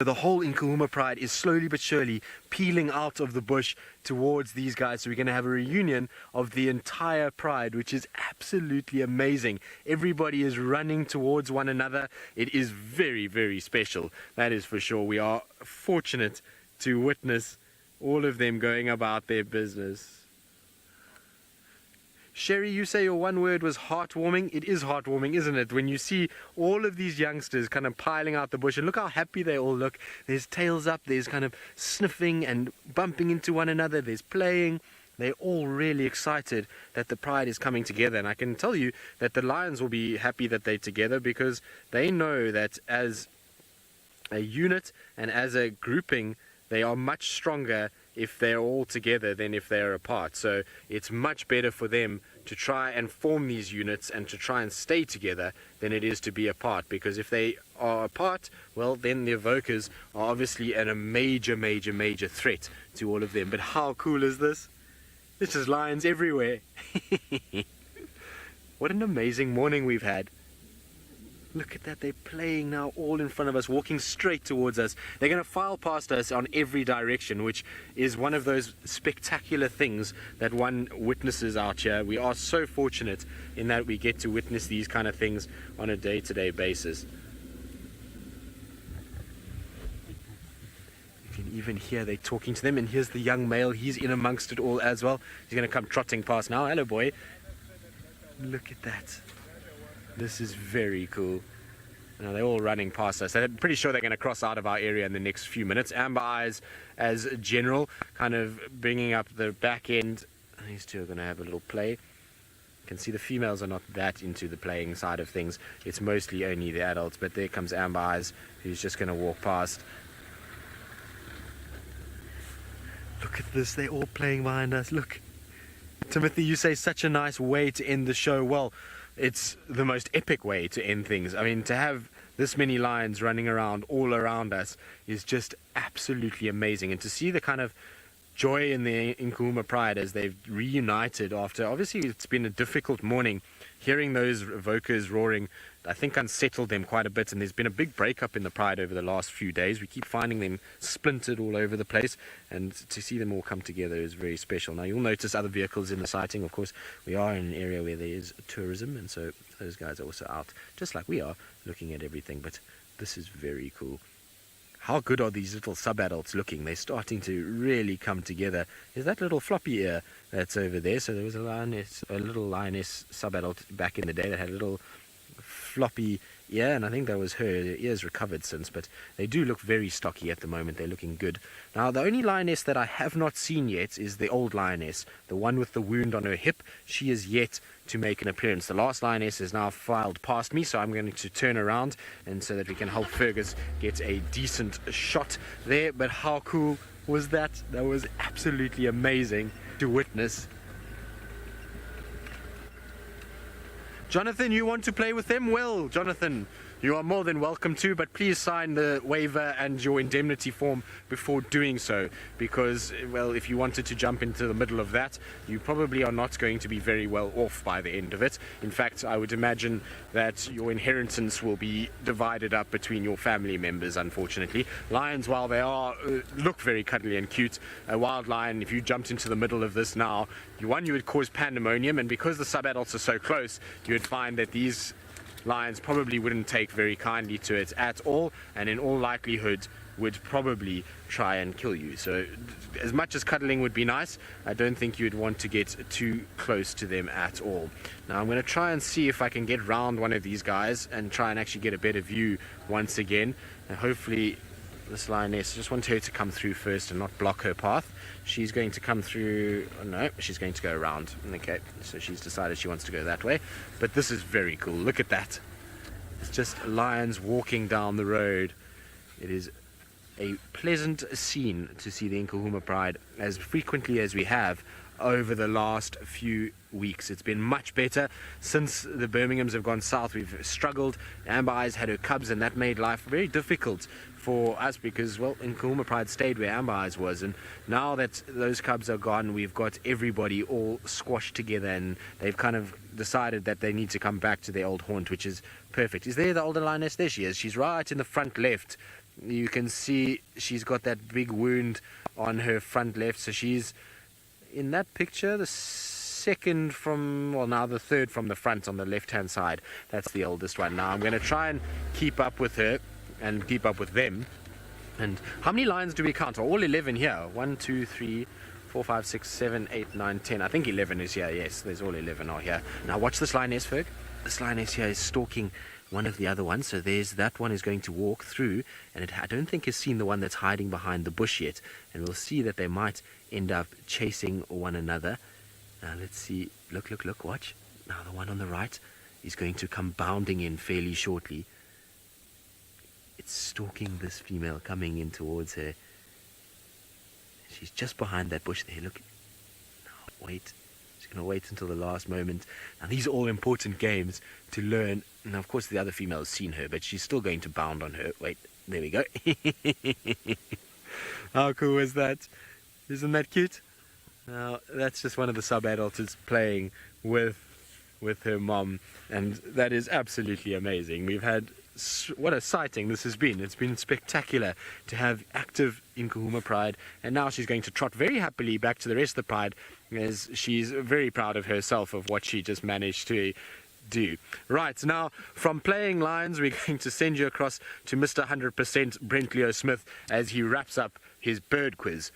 the whole Nkuhuma pride is slowly but surely peeling out of the bush towards these guys. So we're going to have a reunion of the entire pride, which is absolutely amazing. Everybody is running towards one another. It is very, very special. That is for sure. We are fortunate to witness all of them going about their business. Sherry, you say your one word was heartwarming. It is heartwarming, isn't it? When you see all of these youngsters kind of piling out the bush, and look how happy they all look. There's tails up, there's kind of sniffing and bumping into one another, there's playing. They're all really excited that the pride is coming together. And I can tell you that the lions will be happy that they're together, because they know that as a unit and as a grouping, they are much stronger if they're all together than if they're apart. So it's much better for them to try and form these units and to try and stay together than it is to be apart, because if they are apart, well, then the evokers are obviously a major threat to all of them. But how cool is this? This is lions everywhere. What an amazing morning we've had. Look at that, they're playing now all in front of us, walking straight towards us. They're going to file past us on every direction, which is one of those spectacular things that one witnesses out here. We are so fortunate in that we get to witness these kind of things on a day-to-day basis. You can even hear they're talking to them, and here's the young male. He's in amongst it all as well. He's going to come trotting past now. Hello, boy. Look at that. This is very cool. Now they're all running past us. I'm pretty sure they're going to cross out of our area in the next few minutes. Amber Eyes, as general, kind of bringing up the back end. These two are going to have a little play. You can see the females are not that into the playing side of things. It's mostly only the adults. But there comes Amber Eyes, who's just going to walk past. Look at this. They're all playing behind us. Look. Timothy, you say such a nice way to end the show. Well, it's the most epic way to end things. I mean, to have this many lions running around all around us is just absolutely amazing. And to see the kind of joy in the Nkuhuma pride as they've reunited after, obviously it's been a difficult morning. Hearing those evokers roaring, I think unsettled them quite a bit, and there's been a big breakup in the pride over the last few days. We keep finding them splintered all over the place, and to see them all come together is very special. Now you'll notice other vehicles in the sighting. Of course, we are in an area where there is tourism, and so those guys are also out, just like we are, looking at everything. But this is very cool. How good are these little sub-adults looking? They're starting to really come together. There's that little floppy ear that's over there. So there was a little lioness sub-adult back in the day that had a little floppy ear, and I think that was her. Her ear's recovered since, but they do look very stocky at the moment. They're looking good. Now, the only lioness that I have not seen yet is the old lioness, the one with the wound on her hip. She is yet to make an appearance. The last lioness is now filed past me, so I'm going to turn around and so that we can help Fergus get a decent shot there. But how cool was that? That was absolutely amazing to witness. Jonathan, you want to play with them? Well, Jonathan, you are more than welcome to, but please sign the waiver and your indemnity form before doing so, because, well, if you wanted to jump into the middle of that, you probably are not going to be very well off by the end of it. In fact, I would imagine that your inheritance will be divided up between your family members, unfortunately. Lions, while they are look very cuddly and cute, a wild lion, if you jumped into the middle of this now, you would cause pandemonium, and because the sub-adults are so close, you would find that these lions probably wouldn't take very kindly to it at all, and in all likelihood would probably try and kill you. So as much as cuddling would be nice, I don't think you'd want to get too close to them at all. Now I'm going to try and see if I can get round one of these guys and try and actually get a better view once again, and hopefully this lioness, I just want her to come through first and not block her path. She's going to come through, oh no, she's going to go around. Okay, so she's decided she wants to go that way. But this is very cool. Look at that. It's just lions walking down the road. It is a pleasant scene to see the Nkuhuma pride as frequently as we have over the last few weeks. It's been much better since the Birminghams have gone south. We've struggled. Amber Eyes had her cubs, and that made life very difficult for us because, well, Nkuhuma pride stayed where Amber Eyes was, and now that those cubs are gone, we've got everybody all squashed together, and they've kind of decided that they need to come back to their old haunt, which is perfect. Is there the older lioness? There she is. She's right in the front left. You can see she's got that big wound on her front left, so she's in that picture the second from, well, now the third from the front on the left hand side. That's the oldest one. Now I'm going to try and keep up with her and keep up with them. And how many lions do we count? Are all 11 here? 1, 2, 3, 4, 5, 6, 7, 8, 9, 10. I think 11 is here. Yes, there's all 11 are here. Now watch this lioness, Ferg. This lioness here is stalking one of the other ones. So there's that one is going to walk through, and I don't think has seen the one that's hiding behind the bush yet. And we'll see that they might end up chasing one another. Now let's see. Look, look, look. Watch. Now the one on the right is going to come bounding in fairly shortly. It's stalking this female, coming in towards her. She's just behind that bush there. Look. Now, wait. She's going to wait until the last moment. Now, these are all important games to learn. Now, of course, the other female has seen her, but she's still going to bound on her. Wait. There we go. How cool was that? Isn't that cute? Now, that's just one of the sub-adults playing with her mom, and that is absolutely amazing. We've had, what a sighting this has been. It's been spectacular to have active Nkuhuma pride, and now she's going to trot very happily back to the rest of the pride, as she's very proud of herself of what she just managed to do. Right, now from playing lions, we're going to send you across to Mr. 100% Brent Leo Smith as he wraps up his bird quiz